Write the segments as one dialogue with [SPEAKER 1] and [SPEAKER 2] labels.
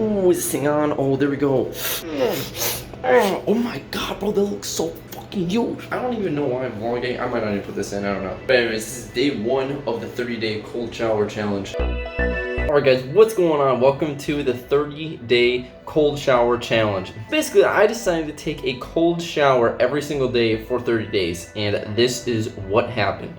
[SPEAKER 1] Ooh, is this thing on? Oh, there we go. Oh my god, bro, that looks so fucking huge. I don't even know why I'm vlogging. I might not even put this in, I don't know. But anyways, this is day 1 of the 30-day cold shower challenge. Alright guys, what's going on? Welcome to the 30-day cold shower challenge. Basically, I decided to take a cold shower every single day for 30 days, and this is what happened.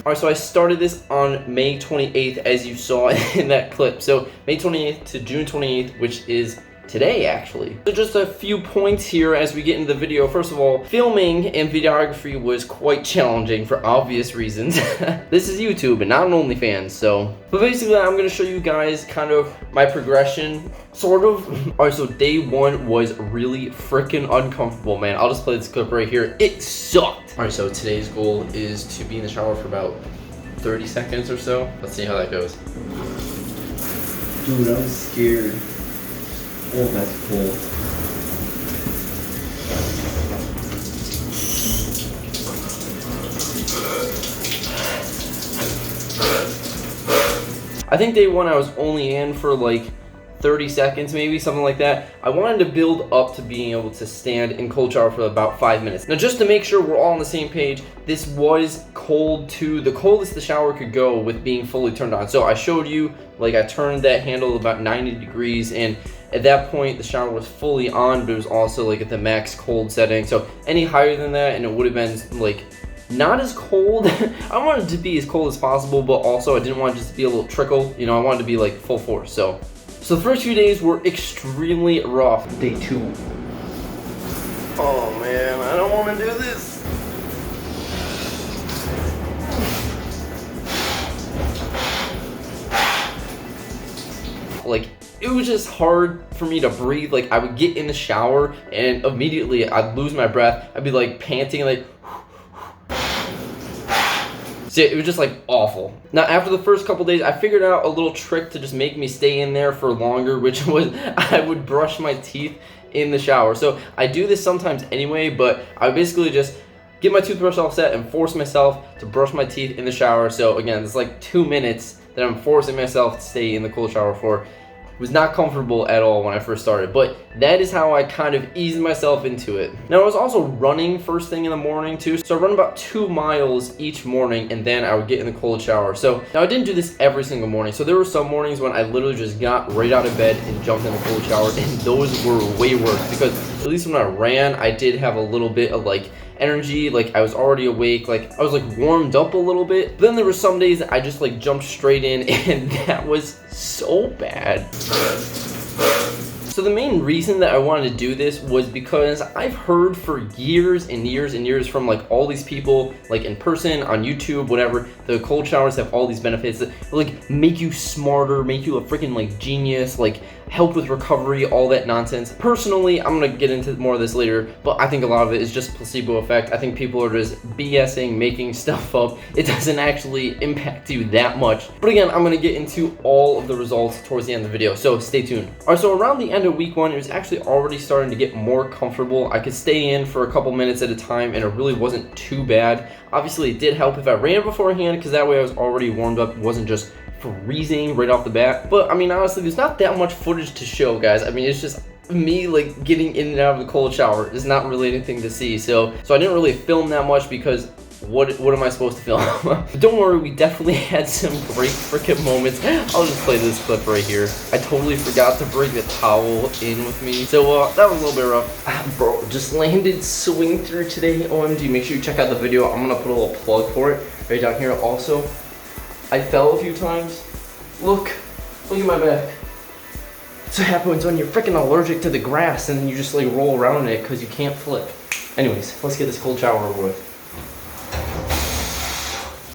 [SPEAKER 1] Alright, so I started this on May 28th, as you saw in that clip. So, May 28th to June 28th, which is today, actually. So just a few points here as we get into the video. First of all, filming and videography was quite challenging for obvious reasons. This is YouTube and not an OnlyFans, so. But basically, I'm going to show you guys kind of my progression, sort of. Alright, so day 1 was really freaking uncomfortable, man. I'll just play this clip right here. It sucked. Alright, so today's goal is to be in the shower for about 30 seconds or so. Let's see how that goes.
[SPEAKER 2] Dude, I'm scared. Oh, that's cool.
[SPEAKER 1] I think day 1 I was only in for like 30 seconds, maybe something like that. I wanted to build up to being able to stand in cold shower for about 5 minutes. Now, just to make sure we're all on the same page, this was cold to the coldest the shower could go with being fully turned on. So I showed you, like, I turned that handle about 90 degrees, and at that point the shower was fully on, but it was also like at the max cold setting. So any higher than that and it would have been like not as cold. I wanted it to be as cold as possible, but also I didn't want it just to be a little trickle, you know. I wanted to be like full force. So the first few days were extremely rough. Day 2. Oh man, I don't want to do this. Like, it was just hard for me to breathe. Like, I would get in the shower and immediately I'd lose my breath. I'd be like panting, like. So it was just like awful. Now, after the first couple days, I figured out a little trick to just make me stay in there for longer, which was I would brush my teeth in the shower. So I do this sometimes anyway, but I would basically just get my toothbrush all set and force myself to brush my teeth in the shower. So again, it's like 2 minutes that I'm forcing myself to stay in the cold shower for. It was not comfortable at all when I first started, but that is how I kind of eased myself into it. Now, I was also running first thing in the morning too, so I run about 2 miles each morning, and then I would get in the cold shower. So now I didn't do this every single morning, so there were some mornings when I literally just got right out of bed and jumped in the cold shower, and those were way worse because at least when I ran, I did have a little bit of like energy, like I was already awake, like I was like warmed up a little bit. But then there were some days that I just like jumped straight in, and that was so bad. So the main reason that I wanted to do this was because I've heard for years and years and years from like all these people, like in person, on YouTube, whatever, the cold showers have all these benefits that like make you smarter, make you a freaking like genius, like help with recovery, all that nonsense. Personally, I'm gonna get into more of this later, but I think a lot of it is just placebo effect. I think people are just BSing, making stuff up. It doesn't actually impact you that much. But again, I'm gonna get into all of the results towards the end of the video, so stay tuned. Alright, so around the end of week 1, it was actually already starting to get more comfortable. I could stay in for a couple minutes at a time, and it really wasn't too bad. Obviously, it did help if I ran beforehand, because that way I was already warmed up. It wasn't just freezing right off the bat. But I mean, honestly, there's not that much footage to show, guys. I mean, it's just me like getting in and out of the cold shower. There's not really anything to see, so I didn't really film that much because what am I supposed to film? But don't worry, we definitely had some great freaking moments. I'll just play this clip right here. I totally forgot to bring the towel in with me, so that was a little bit rough. Bro, just landed swing through today. OMG, make sure you check out the video. I'm gonna put a little plug for it right down here. Also, I fell a few times. Look at my back. That's what happens when you're freaking allergic to the grass and then you just like roll around in it because you can't flip. Anyways, let's get this cold shower over with.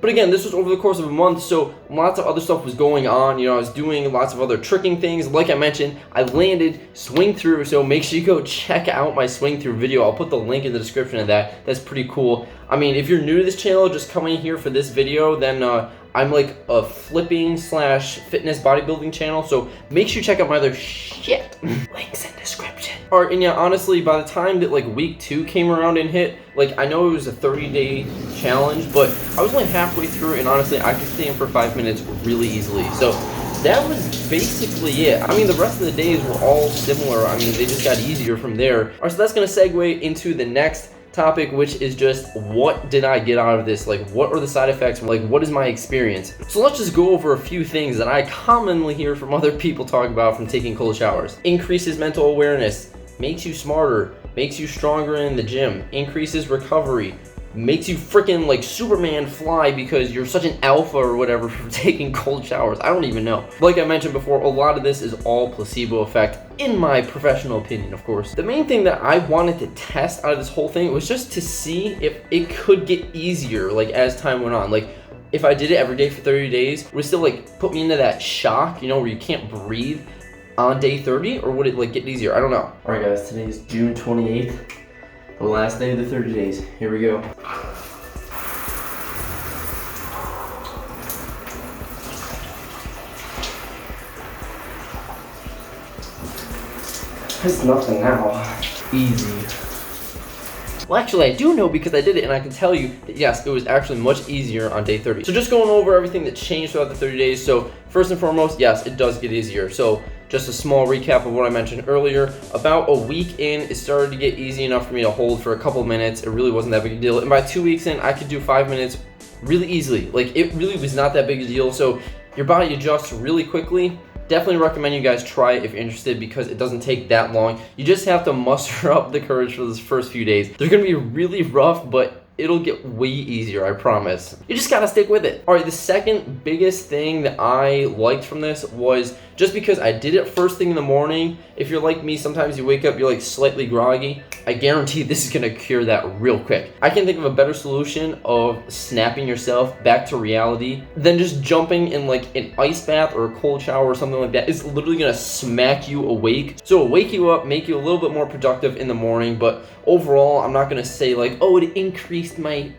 [SPEAKER 1] But again, this was over the course of a month, so lots of other stuff was going on. You know, I was doing lots of other tricking things. Like I mentioned, I landed swing through, so make sure you go check out my swing through video. I'll put the link in the description of that. That's pretty cool. I mean, if you're new to this channel, just coming here for this video, then I'm like a flipping / fitness bodybuilding channel, so make sure you check out my other shit. Links in description. Alright, and yeah, honestly, by the time that like week 2 came around and hit, like I know it was a 30-day challenge, but I was only halfway through, and honestly, I could stay in for 5 minutes really easily. So that was basically it. I mean, the rest of the days were all similar. I mean, they just got easier from there. All right, so that's going to segue into the next topic, which is just what did I get out of this? Like, what are the side effects? Like, what is my experience? So let's just go over a few things that I commonly hear from other people talk about from taking cold showers. Increases mental awareness, makes you smarter, makes you stronger in the gym, increases recovery, makes you freaking like Superman fly because you're such an alpha or whatever for taking cold showers. I don't even know. Like I mentioned before, a lot of this is all placebo effect, in my professional opinion, of course. The main thing that I wanted to test out of this whole thing was just to see if it could get easier, like as time went on. Like if I did it every day for 30 days, would it still like put me into that shock, you know, where you can't breathe on day 30, or would it like get easier? I don't know. All right guys, today is June 28th. The last day of the 30 days. Here we go. It's nothing now. Easy. Well, actually, I do know because I did it, and I can tell you that yes, it was actually much easier on day 30. So just going over everything that changed throughout the 30 days. So first and foremost, yes, it does get easier. So just a small recap of what I mentioned earlier. About a week in, it started to get easy enough for me to hold for a couple minutes. It really wasn't that big a deal. And by 2 weeks in, I could do 5 minutes really easily. Like, it really was not that big a deal. So your body adjusts really quickly. Definitely recommend you guys try it if you're interested because it doesn't take that long. You just have to muster up the courage for those first few days. They're gonna be really rough, but it'll get way easier, I promise. You just gotta stick with it. All right, the second biggest thing that I liked from this was just because I did it first thing in the morning. If you're like me, sometimes you wake up, you're like slightly groggy. I guarantee this is gonna cure that real quick. I can think of a better solution of snapping yourself back to reality than just jumping in like an ice bath or a cold shower or something like that. It's literally gonna smack you awake. So it'll wake you up, make you a little bit more productive in the morning, but overall, I'm not gonna say like, oh, it increased my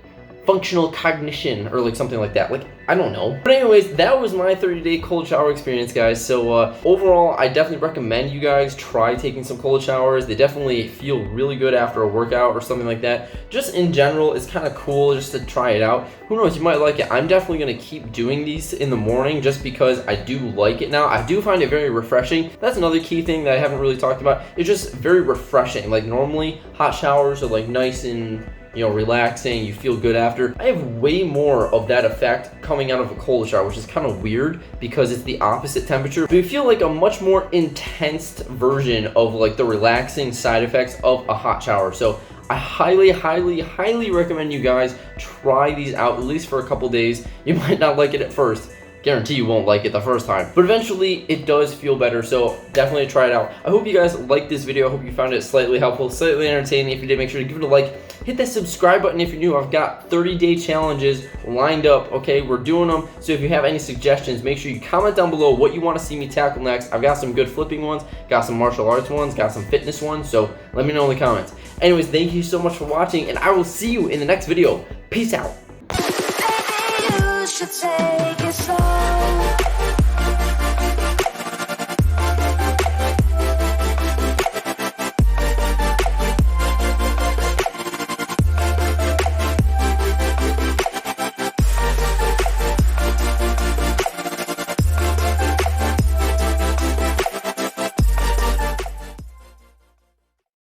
[SPEAKER 1] functional cognition or like something like that. Like, I don't know. But anyways, that was my 30-day cold shower experience, guys. So overall, I definitely recommend you guys try taking some cold showers. They definitely feel really good after a workout or something like that. Just in general, it's kind of cool just to try it out. Who knows, you might like it. I'm definitely gonna keep doing these in the morning just because I do like it now. I do find it very refreshing. That's another key thing that I haven't really talked about. It's just very refreshing. Like normally, hot showers are like nice and, you know, relaxing, you feel good after. I have way more of that effect coming out of a cold shower, which is kind of weird because it's the opposite temperature. But you feel like a much more intense version of like the relaxing side effects of a hot shower. So I highly, highly, highly recommend you guys try these out at least for a couple days. You might not like it at first. Guarantee you won't like it the first time, but eventually it does feel better, so definitely try it out. I hope you guys liked this video. I hope you found it slightly helpful, slightly entertaining. If you did, make sure to give it a like. Hit that subscribe button if you're new. I've got 30-day challenges lined up, okay? We're doing them, so if you have any suggestions, make sure you comment down below what you want to see me tackle next. I've got some good flipping ones, got some martial arts ones, got some fitness ones, so let me know in the comments. Anyways, thank you so much for watching, and I will see you in the next video. Peace out.
[SPEAKER 3] Maybe you should take it slow.